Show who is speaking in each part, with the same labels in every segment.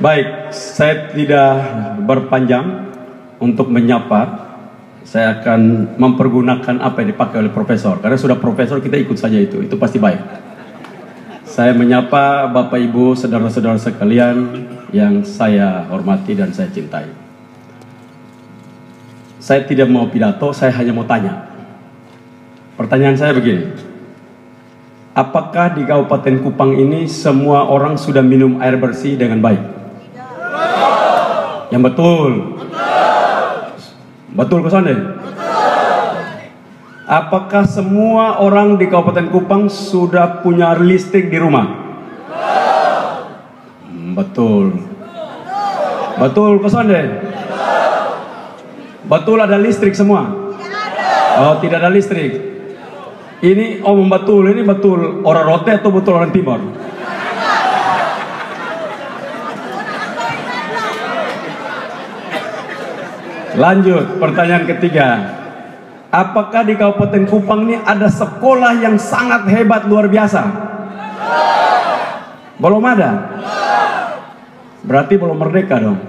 Speaker 1: Baik, saya tidak berpanjang untuk menyapa. Saya akan mempergunakan apa yang dipakai oleh profesor. Karena sudah profesor, kita ikut saja itu pasti baik. Saya menyapa Bapak Ibu, saudara-saudara sekalian yang saya hormati dan saya cintai. Saya tidak mau pidato, saya hanya mau tanya. Pertanyaan saya begini. Apakah di Kabupaten Kupang ini semua orang sudah minum air bersih dengan baik? Yang betul. Betul Kosonde? Apakah semua orang di Kabupaten Kupang sudah punya listrik di rumah? Betul. Betul Kosonde? Betul ada listrik semua? Oh, tidak ada listrik. Ini omong betul, ini betul orang Rote atau betul orang Timur? Lanjut, pertanyaan ketiga. Apakah di Kabupaten Kupang ini ada sekolah yang sangat hebat luar biasa? Belum ada? Berarti belum merdeka dong.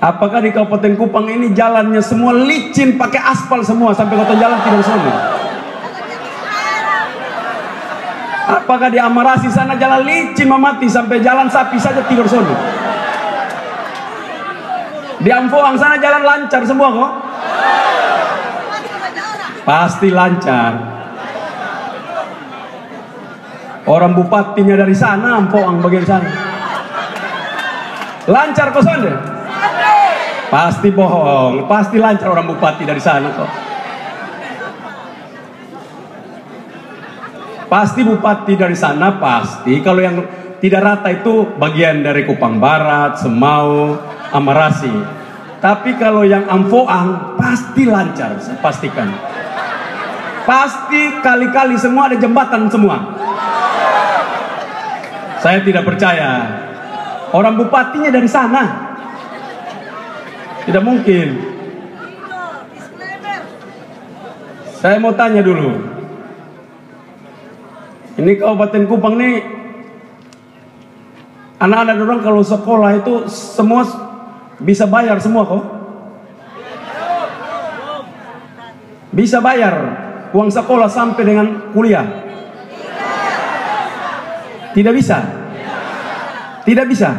Speaker 1: Apakah di Kabupaten Kupang ini jalannya semua licin pakai aspal semua sampai kota jalan tidak semua? Apakah di Amarasi sana jalan licin memati sampai jalan sapi saja tidur sono? Di Amfoang sana jalan lancar semua kok? Pasti lancar. Orang bupatinya dari sana, Amfoang bagian sana. Lancar kok sana? Pasti bohong, pasti lancar orang bupati dari sana kok. Pasti bupati dari sana pasti. Kalau yang tidak rata itu bagian dari Kupang Barat, Semau, Amarasi. Tapi kalau yang Amfoang pasti lancar, saya pastikan. Pasti kali-kali semua ada jembatan semua. Saya tidak percaya. Orang bupatinya dari sana. Tidak mungkin. Saya mau tanya dulu. Ini Kabupaten Kupang nih, anak-anak orang kalau sekolah itu semua bisa bayar semua kok? Bisa bayar uang sekolah sampai dengan kuliah? Tidak bisa? Tidak bisa?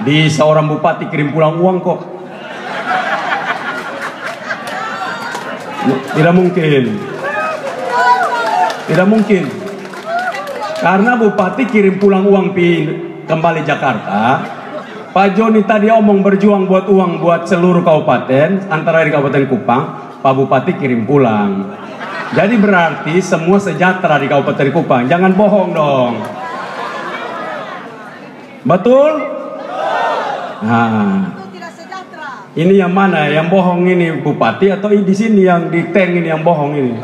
Speaker 1: Bisa orang bupati kirim pulang uang kok. Tidak mungkin. Tidak mungkin. Karena bupati kirim pulang uang kembali Jakarta. Pak Joni tadi omong berjuang buat uang buat seluruh kabupaten, antara di Kabupaten Kupang, Pak Bupati kirim pulang. Jadi berarti semua sejahtera di Kabupaten Kupang. Jangan bohong dong. Betul? Nah, ini yang mana? Yang bohong ini bupati atau di sini yang di tank ini yang bohong ini?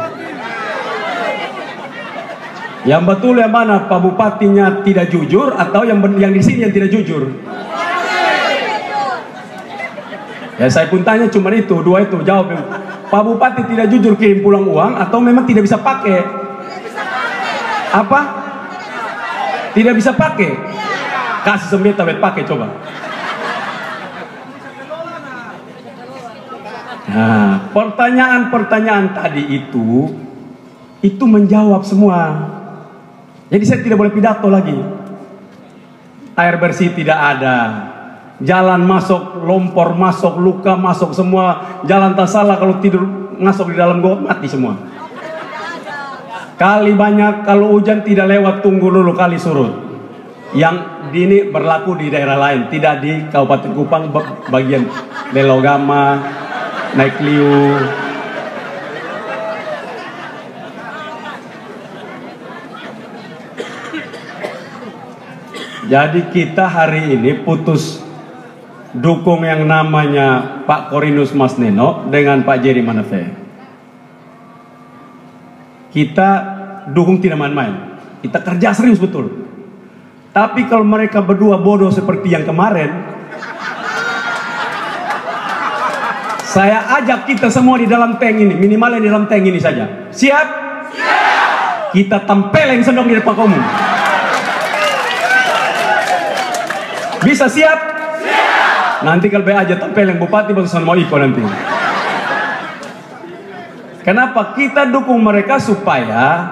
Speaker 1: Yang betul yang mana? Pak Bupatinya tidak jujur atau yang di sini yang tidak jujur? Ya saya pun tanya cuma itu, dua itu jawab. Pak Bupati tidak jujur kirim pulang uang atau memang tidak bisa pakai? Apa? Tidak bisa pakai? Kasih sembeta pakai coba. Nah, pertanyaan-pertanyaan tadi itu menjawab semua. Jadi saya tidak boleh pidato lagi. Air bersih tidak ada. Jalan masuk, lompor masuk, luka masuk semua. Jalan tak salah kalau tidur masuk di dalam got mati semua. Kali banyak kalau hujan tidak lewat tunggu dulu kali surut. Yang ini berlaku di daerah lain, tidak di Kabupaten Kupang bagian Lelogama, Naik Liu. Jadi kita hari ini putus dukung yang namanya Pak Korinus Mas Neno dengan Pak Jerry Manafe. Kita dukung tidak main-main. Kita kerja serius betul. Tapi kalau mereka berdua bodoh seperti yang kemarin, saya ajak kita semua di dalam tank ini, minimalnya di dalam tank ini saja. Siap? Siap. Kita tempelin sendok di depan umum. Bisa siap? Siap. Nanti kalau aja tempel yang bupati baru mau ikut nanti. Kenapa? Kita dukung mereka supaya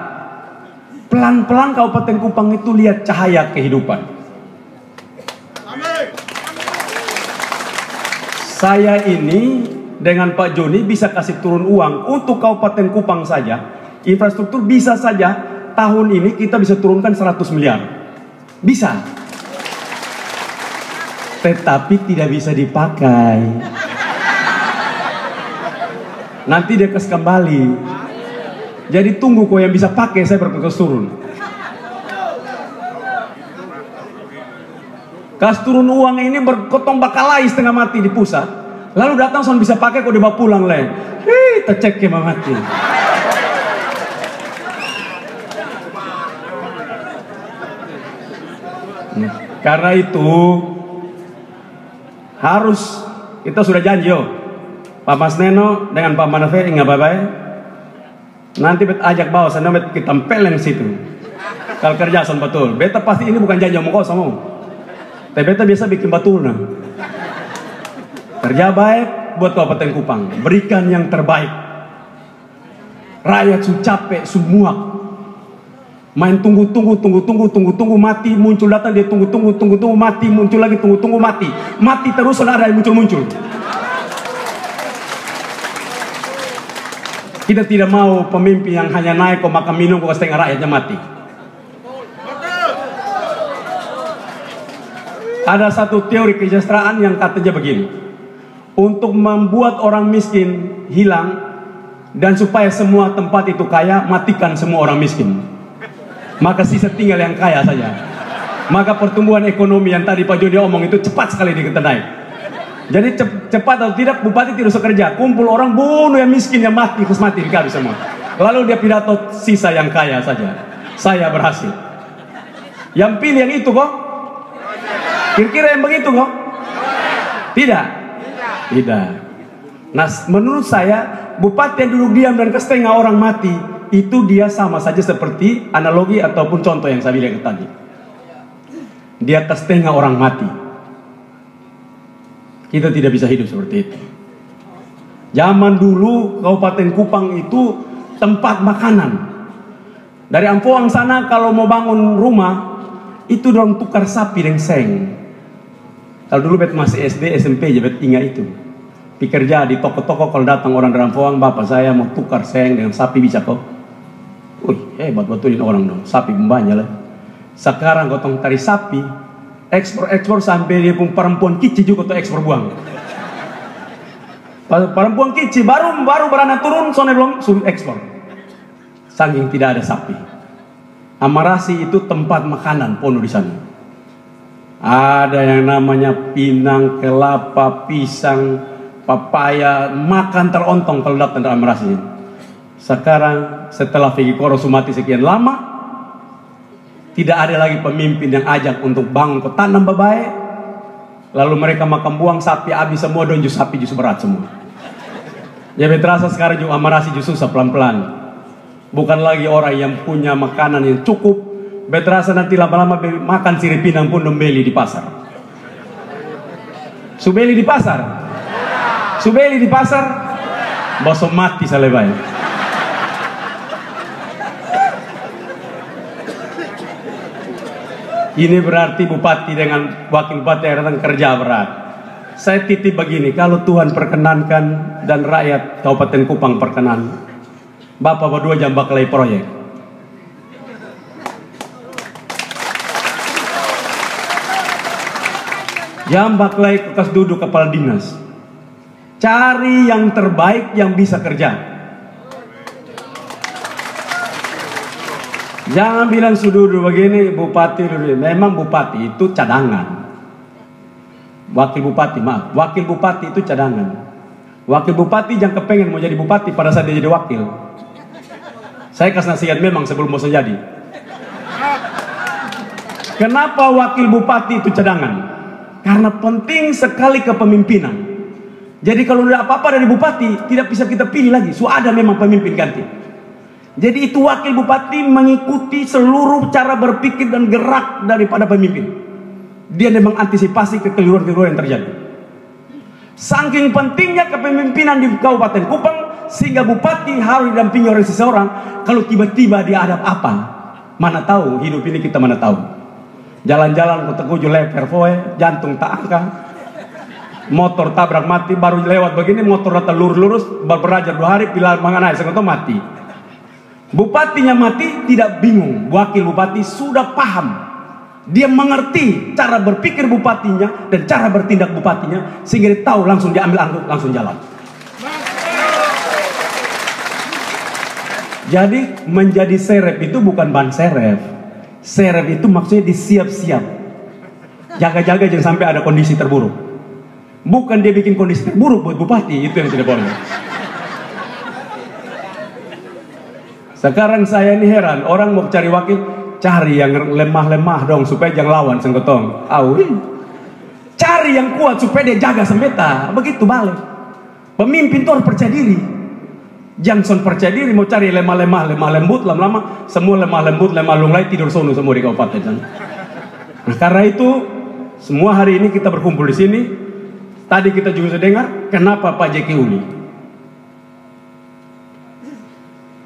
Speaker 1: pelan-pelan Kabupaten Kupang itu lihat cahaya kehidupan. Saya ini dengan Pak Joni bisa kasih turun uang untuk Kabupaten Kupang saja. Infrastruktur bisa saja tahun ini kita bisa turunkan 100 miliar. Bisa. Tetapi tidak bisa dipakai. Nanti dia kes kembali. Jadi tunggu kok yang bisa pakai, saya berkekas turun. Kas turun uang ini berkotong bakalai setengah mati di pusat. Lalu datang soal bisa pakai kok dibawa pulang leh. Tercek ke mati. Karena itu harus kita sudah janji Pak Mas Neno dengan Pak Manafe ingat bye-bye. Nanti bet ajak bawa sana bet kita tempelin situ. Kalau kerjaan betul. Beta pasti ini bukan janji mau kau sama. Tapi beta biasa bikin batul nah. Kerja baik buat Kabupaten Kupang. Berikan yang terbaik. Rakyat su capek, su muak. Main tunggu mati muncul datang dia tunggu mati muncul lagi tunggu mati terus ada yang muncul. Kita tidak mau pemimpin yang hanya naik kok makan minum kok setengah rakyatnya mati. Ada satu teori kesejahteraan yang katanya begini, untuk membuat orang miskin hilang dan supaya semua tempat itu kaya, matikan semua orang miskin. Maka sisa tinggal yang kaya saja. Maka pertumbuhan ekonomi yang tadi Pak Joni omong itu cepat sekali kita naik. Jadi cepat atau tidak bupati tidak usah kerja. Kumpul orang bunuh yang miskin yang mati terus mati dikali semua. Lalu dia pidato sisa yang kaya saja. Saya berhasil. Yang pilih yang itu kok? Kira-kira yang begitu kok? Tidak. Tidak. Nah menurut saya bupati yang duduk diam dan setengah orang mati itu dia sama saja seperti analogi ataupun contoh yang saya bilang tadi. Dia setengah orang mati. Kita tidak bisa hidup seperti itu. Zaman dulu Kabupaten Kupang itu tempat makanan. Dari Ampoang sana kalau mau bangun rumah itu dorong tukar sapi dan seng. Kalau dulu bet masih SD SMP aja bet ingat itu. Pikerja di toko-toko kalau datang orang dari Ampoang, bapak saya mau tukar seng dengan sapi bisa kok. Wih, hebat betulin orang dong, sapi banyak lah. Sekarang gotong tari sapi, ekspor sampai dia pun perempuan kici juga tuh ekspor buang. Perempuan kici baru beranak turun, soalnya belum suruh ekspor. Saking tidak ada sapi. Amarasi itu tempat makanan penuh di sana. Ada yang namanya pinang, kelapa, pisang, papaya, makan terontong kalau datang dari Amarasi. Sekarang setelah Vicky Koro mati sekian lama, tidak ada lagi pemimpin yang ajak untuk bangun ke tanam babae. Lalu mereka makan buang sapi habis semua dan jus sapi jus berat semua. Jadi terasa sekarang juga Amarasi justru pelan-pelan. Bukan lagi orang yang punya makanan yang cukup. Beterasa nanti lama-lama makan sirip pinang pun membeli di pasar. Subeli di pasar. Subeli di pasar. Bosom mati selebay. Ini berarti bupati dengan wakil bupati yang datang kerja berat. Saya titip begini, kalau Tuhan perkenankan dan rakyat Kabupaten Kupang perkenan, Bapak berdua jam baklai proyek. Jam baklai kekas duduk kepala dinas. Cari yang terbaik yang bisa kerja. Jangan bilang sududu begini, bupati dulu. Memang bupati itu cadangan. Wakil bupati, maaf. Wakil bupati itu cadangan. Wakil bupati yang kepengen mau jadi bupati pada saat dia jadi wakil. Saya kasih nasihat memang sebelum mau jadi. Kenapa wakil bupati itu cadangan? Karena penting sekali kepemimpinan. Jadi kalau ada apa-apa dari bupati, tidak bisa kita pilih lagi. Ada memang pemimpin ganti. Jadi itu wakil bupati mengikuti seluruh cara berpikir dan gerak daripada pemimpin. Dia mengantisipasi kekeliruan-kekeliruan yang terjadi. Saking pentingnya kepemimpinan di Kabupaten Kupang, sehingga bupati harus didampingi oleh seseorang. Kalau tiba-tiba dia ada apa, mana tahu, hidup ini kita mana tahu. Jalan-jalan ke Teguju leper foe, jantung tak angkat, motor tabrak mati, baru lewat begini motor datang lurus-lurus, baru berajar 2 hari, pilar manganai, sekolah mati. Bupatinya mati, tidak bingung. Wakil bupati sudah paham. Dia mengerti cara berpikir bupatinya dan cara bertindak bupatinya, sehingga dia tahu langsung diambil angkut, langsung jalan. Jadi menjadi serep itu bukan ban serep. Serep itu maksudnya disiap-siap. Jaga-jaga jangan sampai ada kondisi terburuk. Bukan dia bikin kondisi terburuk buat bupati, itu yang tidak boleh. Sekarang saya ini heran, orang mau cari wakil, cari yang lemah-lemah dong supaya jangan lawan senggotong. Cari yang kuat supaya dia jaga sembeta. Begitu balik. Pemimpin itu harus percaya diri. Jangan percaya diri mau cari lemah-lemah, lemah lembut, lama-lama semua lemah lembut, lemah lunglai tidur sono semua di kabupaten. Nah, karena itu semua hari ini kita berkumpul di sini. Tadi kita juga sudah dengar kenapa Pak Jeki Uli.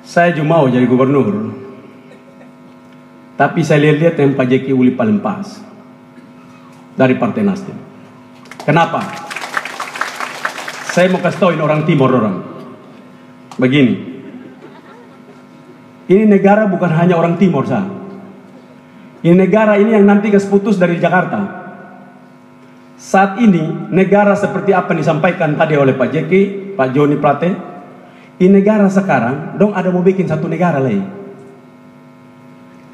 Speaker 1: Saya juga mau jadi gubernur, tapi saya lihat yang Pak Jeki Uli paling pas dari Partai Nasdem. Kenapa? Saya mau kasih tahu orang Timur orang. Begini, ini negara bukan hanya orang Timur sah. Ini negara ini yang nanti putus dari Jakarta. Saat ini negara seperti apa yang disampaikan tadi oleh Pak Jeki, Pak Joni Plate. Ini negara sekarang, dong ada mau bikin satu negara lagi.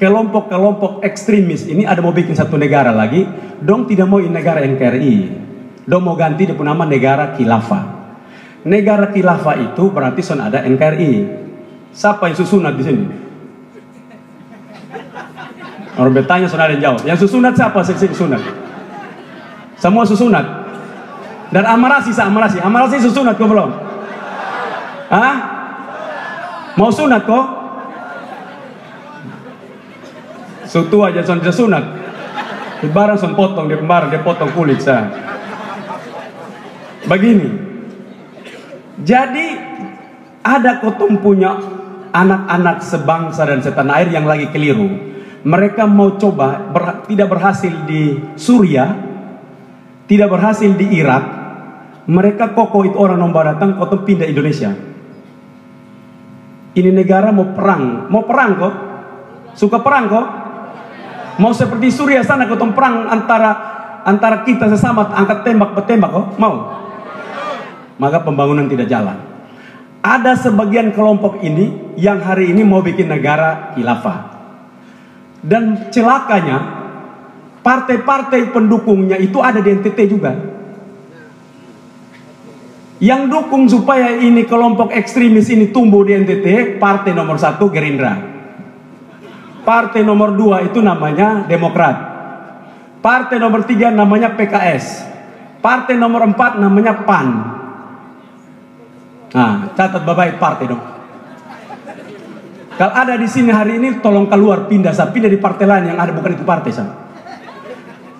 Speaker 1: Kelompok-kelompok ekstremis ini ada mau bikin satu negara lagi. Dong tidak mau ini negara NKRI. Dong mau ganti dia punya nama negara khilafah. Negara khilafah itu berarti son ada NKRI. Siapa yang susunat di sini? Orang bertanya son ada yang jawab. Yang susunat siapa? Susunat. Semua susunat. Dan Amarasi susunat kok belum? Hah? Mau sunat kok? Sutu aja son sunat. Di barang son potong, dia kembar, dia potong kulit sah. Begini. Jadi ada kotong punya anak-anak sebangsa dan setanah air yang lagi keliru. Mereka mau coba tidak berhasil di Suriah, tidak berhasil di Irak. Mereka kokoh itu orang nomor datang kotong pindah Indonesia. Ini negara mau perang kok, suka perang kok, mau seperti Suriah sana kotong perang antara kita sesama angkat tembak bertembak kok, mau? Maka pembangunan tidak jalan. Ada sebagian kelompok ini yang hari ini mau bikin negara khilafah. Dan celakanya partai-partai pendukungnya itu ada di NTT juga. Yang dukung supaya ini kelompok ekstremis ini tumbuh di NTT, partai nomor 1 Gerindra. Partai nomor 2 itu namanya Demokrat. Partai nomor 3 namanya PKS. Partai nomor 4 namanya PAN. Nah, catat baik partai dong. Kalau ada di sini hari ini, tolong keluar pindah di partai lain yang ada bukan itu partai saya.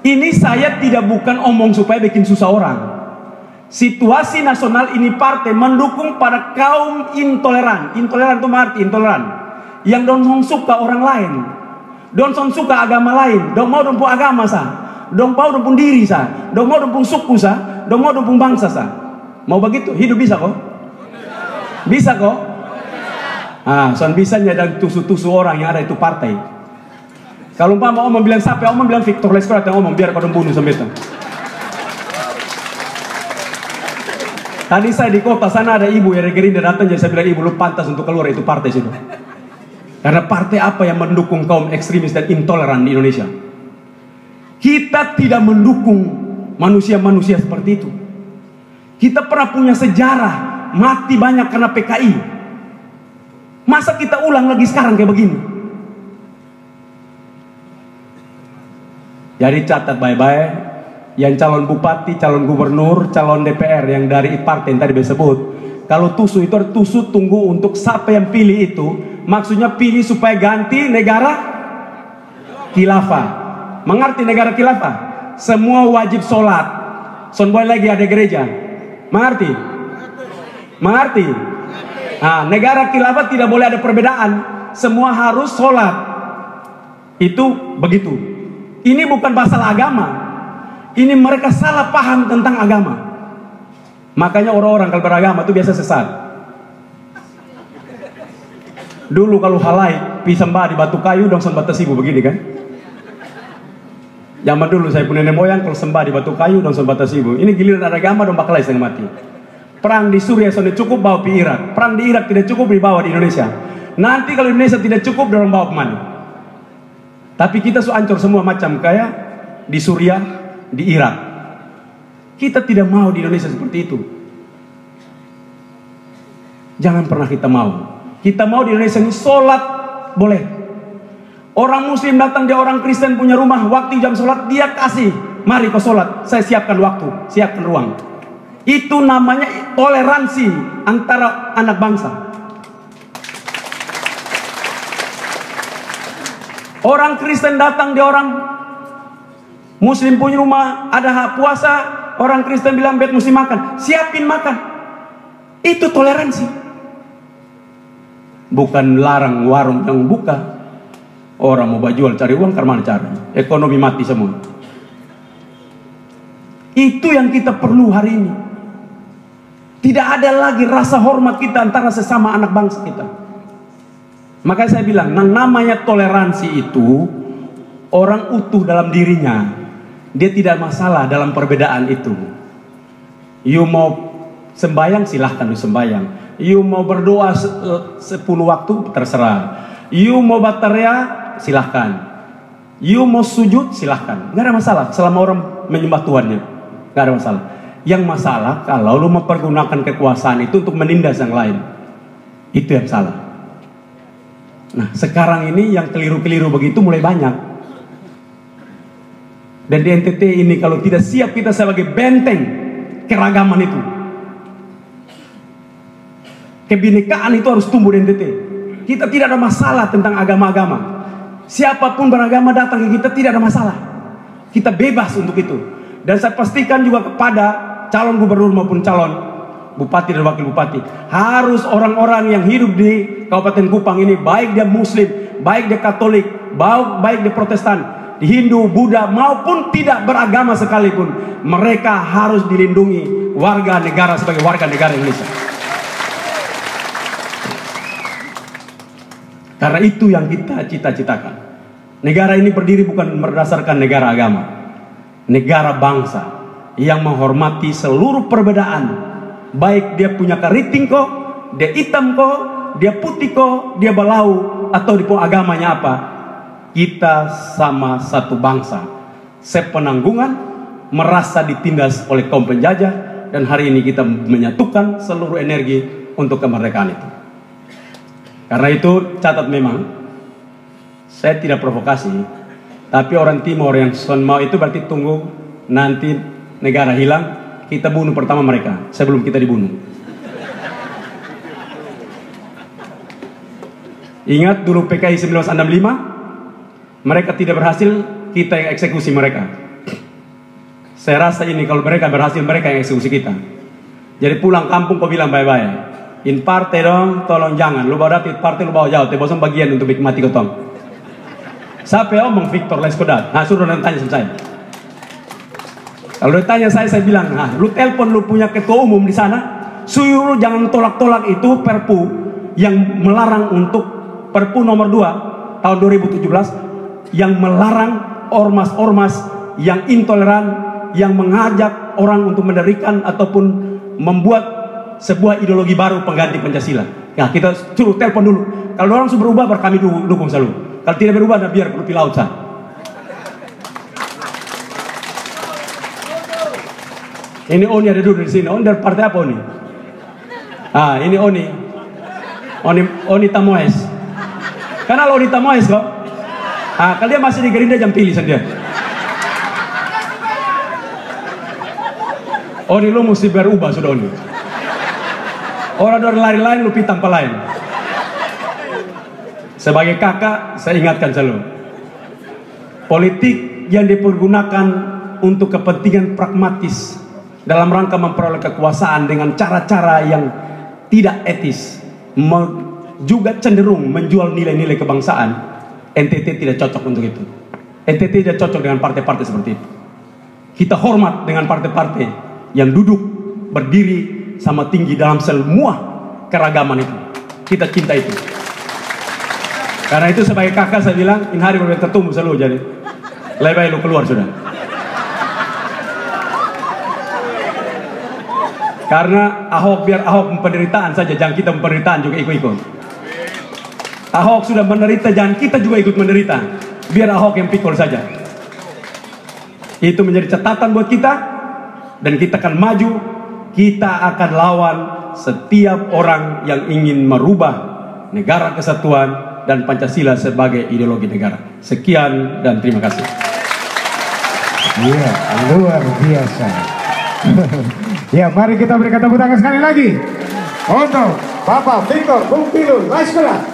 Speaker 1: Ini saya tidak bukan omong supaya bikin susah orang. Situasi nasional ini partai mendukung pada kaum intoleran. Intoleran itu arti intoleran. Yang don't suka orang lain, don't suka agama lain, don't mau dumpung agama sah, don't mau dumpung diri sah, don't mau dumpung suku sah, don't mau dumpung bangsa sah. Mau begitu hidup bisa kok? Bisa kok? Soal bisanya dan tusu-tusu orang yang ada itu partai. Kalau umpama omong bilang siapa, omong bilang Victor Leskrat yang omong biar kau bunuh sampai itu. Tadi saya di kota sana ada ibu yang Gerindra datang, jadi saya bilang ibu lu pantas untuk keluar itu partai situ. Karena partai apa yang mendukung kaum ekstremis dan intoleran di Indonesia? Kita tidak mendukung manusia-manusia seperti itu. Kita pernah punya sejarah mati banyak karena PKI. Masa kita ulang lagi sekarang kayak begini? Jadi catat baik-baik. Yang calon bupati, calon gubernur, calon DPR yang dari partai yang tadi disebut, kalau tusu itu harus tusu tunggu untuk siapa yang pilih itu. Maksudnya pilih supaya ganti negara khilafah. Mengerti negara khilafah? semua wajib sholat. Son boleh lagi ada gereja. Mengerti? Mengerti? Nah, negara khilafah tidak boleh ada perbedaan. Semua harus sholat. Itu begitu. Ini bukan masalah agama. Ini mereka salah paham tentang agama. Makanya orang-orang kalau beragama itu biasa sesat. Dulu kalau halai pisembah di batu kayu dong son batas ibu begini kan. Zaman dulu saya punya nenek moyang kalau sembah di batu kayu dong son batas ibu. Ini giliran ada agama dong bakalai setengah mati. Perang di Suriah sudah cukup bawa di Irak. Perang di Irak tidak cukup dibawa di Indonesia. Nanti kalau Indonesia tidak cukup dorong bawa kemana? Tapi kita ancur semua macam kayak di Suriah, di Irak. Kita tidak mau di Indonesia seperti itu. Jangan pernah kita mau. Kita mau di Indonesia ini sholat boleh. Orang Muslim datang dia orang Kristen punya rumah, waktu jam sholat dia kasih, mari kau sholat, saya siapkan waktu, siapkan ruang. Itu namanya toleransi antara anak bangsa. Orang Kristen datang dia orang Muslim punya rumah, ada hak puasa, orang Kristen bilang bet mesti makan, siapin makan. Itu toleransi. Bukan larang warung yang buka. Orang mau jual cari uang karena cari. Ekonomi mati semua. Itu yang kita perlu hari ini. Tidak ada lagi rasa hormat kita antara sesama anak bangsa kita. Makanya saya bilang, namanya toleransi itu orang utuh dalam dirinya. Dia tidak masalah dalam perbedaan itu. You mau sembayang silahkan you sembayang. You mau berdoa 10 waktu terserah. You mau berteriak silahkan. You mau sujud silahkan. Nggak ada masalah selama orang menyembah Tuhannya. Nggak ada masalah. Yang masalah kalau lu mempergunakan kekuasaan itu untuk menindas yang lain. Itu yang salah. Nah sekarang ini yang keliru-keliru begitu mulai banyak. Dan di NTT ini kalau tidak siap kita sebagai benteng keragaman itu, kebinekaan itu harus tumbuh di NTT. Kita tidak ada masalah tentang agama-agama. Siapapun beragama datang ke kita tidak ada masalah. Kita bebas untuk itu. Dan saya pastikan juga kepada calon gubernur maupun calon bupati dan wakil bupati, harus orang-orang yang hidup di Kabupaten Kupang ini, baik dia Muslim, baik dia Katolik, baik dia Protestan, di Hindu, Buddha maupun tidak beragama sekalipun, mereka harus dilindungi warga negara sebagai warga negara Indonesia. Karena itu yang kita cita-citakan. Negara ini berdiri bukan berdasarkan negara agama, negara bangsa yang menghormati seluruh perbedaan. Baik dia punya keriting kok, dia hitam kok, dia putih kok, dia balau, atau di agamanya apa. Kita sama satu bangsa, sepenanggungan, merasa ditindas oleh kaum penjajah, dan hari ini kita menyatukan seluruh energi untuk kemerdekaan itu. Karena itu catat memang, saya tidak provokasi, tapi orang Timur yang son mau itu berarti tunggu nanti negara hilang, kita bunuh pertama mereka sebelum kita dibunuh. Ingat dulu PKI 1965, mereka tidak berhasil, kita yang eksekusi mereka. Saya rasa ini kalau mereka berhasil, mereka yang eksekusi kita. Jadi pulang kampung kau bilang bye-bye. In partai dong, tolong jangan. Lu bawa datit partai, lu bawa jauh. Tapi bosan bagian untuk mati ketong. Siapa yang omong Victor Leskodat? Nah suruh tanya sama saya. Kalau ditanya saya bilang, nah, lu telepon lu punya ketua umum di sana, suruh jangan tolak-tolak itu perpu yang melarang untuk perpu nomor 2 tahun 2017 yang melarang ormas-ormas yang intoleran, yang mengajak orang untuk mendirikan ataupun membuat sebuah ideologi baru pengganti Pancasila. Ya kita suruh telepon dulu. Kalau orang sudah berubah, kami dukung selalu. Kalau tidak berubah, nah biar perlu laut sah. Ini Oni ada duduk di sini. Oni dari partai apa Oni? Ah, ini Oni. Oni Tamoes. Kenal Oni Tamoes kok? Ah, kalau dia masih di Gerindra jam pilih saja. Oni lu mesti berubah sudah Oni. Orang dari lari-lari lu pitang pelain. Sebagai kakak, saya ingatkan selalu. Politik yang dipergunakan untuk kepentingan pragmatis dalam rangka memperoleh kekuasaan dengan cara-cara yang tidak etis, juga cenderung menjual nilai-nilai kebangsaan, NTT tidak cocok untuk itu. NTT tidak cocok dengan partai-partai seperti itu. Kita hormat dengan partai-partai yang duduk berdiri sama tinggi dalam semua keragaman itu. Kita cinta itu. Karena itu sebagai kakak saya bilang, in hari berbeda tumbuh selalu jadi. Lebih baik lu keluar sudah. Karena Ahok, biar Ahok penderitaan saja, jangan kita penderitaan juga ikut-ikut. Ahok sudah menderita, jangan kita juga ikut menderita. Biar Ahok yang pikul saja. Itu menjadi catatan buat kita, dan kita akan maju. Kita akan lawan setiap orang yang ingin merubah negara kesatuan dan Pancasila sebagai ideologi negara. Sekian dan terima kasih.
Speaker 2: Iya, luar biasa. Ya, mari kita berikan tepuk tangan sekali lagi untuk Bapak Victor Bung Pilun Laiskola.